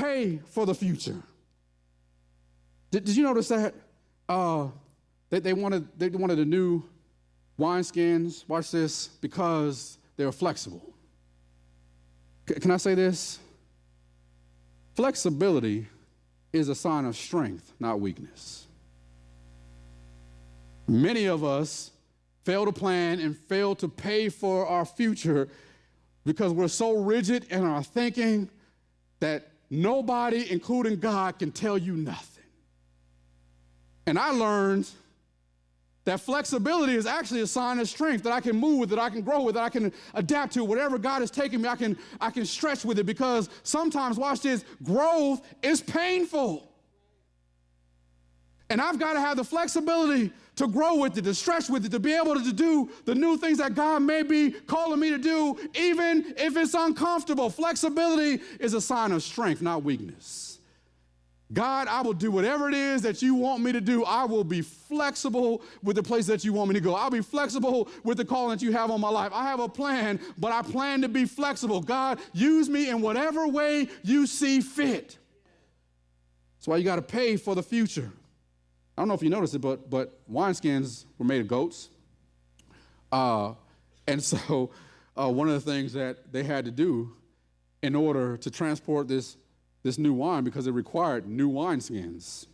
pay for the future. Did you notice that? They wanted the new wineskins, watch this, because they were flexible. Can I say this? Flexibility is a sign of strength, not weakness. Many of us fail to plan and fail to pay for our future because we're so rigid in our thinking that nobody, including God, can tell you nothing. And I learned that flexibility is actually a sign of strength, that I can move with, that I can grow with, that I can adapt to. Whatever God is taking me, I can stretch with it, because sometimes, watch this, growth is painful. And I've got to have the flexibility to grow with it, to stretch with it, to be able to do the new things that God may be calling me to do, even if it's uncomfortable. Flexibility is a sign of strength, not weakness. God, I will do whatever it is that you want me to do. I will be flexible with the place that you want me to go. I'll be flexible with the calling that you have on my life. I have a plan, but I plan to be flexible. God, use me in whatever way you see fit. That's why you got to pay for the future. I don't know if you noticed it, but wineskins were made of goats. And so one of the things that they had to do in order to transport this new wine, because it required new wineskins.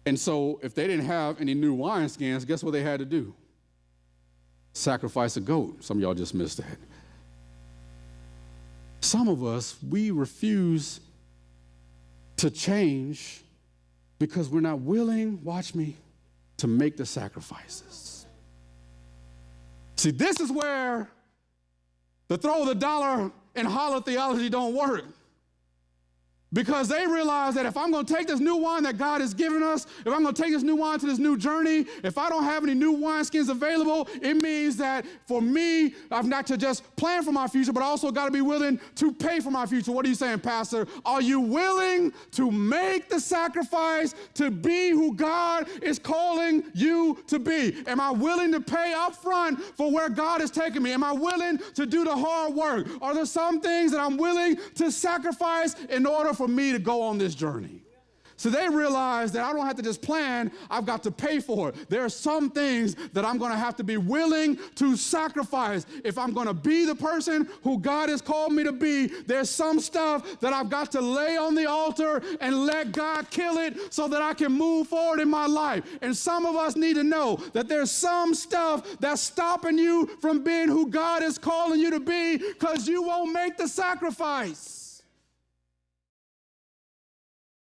And so if they didn't have any new wineskins, guess what they had to do? Sacrifice a goat. Some of y'all just missed that. Some of us, we refuse to change because we're not willing, watch me, to make the sacrifices. See, this is where the throw the dollar and holler theology don't work. Because they realize that if I'm going to take this new wine that God has given us, if I'm going to take this new wine to this new journey, if I don't have any new wineskins available, it means that for me, I've not to just plan for my future, but I also got to be willing to pay for my future. What are you saying, Pastor? Are you willing to make the sacrifice to be who God is calling you to be? Am I willing to pay up front for where God is taking me? Am I willing to do the hard work? Are there some things that I'm willing to sacrifice in order for me to go on this journey? So they realize that I don't have to just plan, I've got to pay for it. There are some things that I'm going to have to be willing to sacrifice. If I'm going to be the person who God has called me to be, there's some stuff that I've got to lay on the altar and let God kill it so that I can move forward in my life. And some of us need to know that there's some stuff that's stopping you from being who God is calling you to be because you won't make the sacrifice.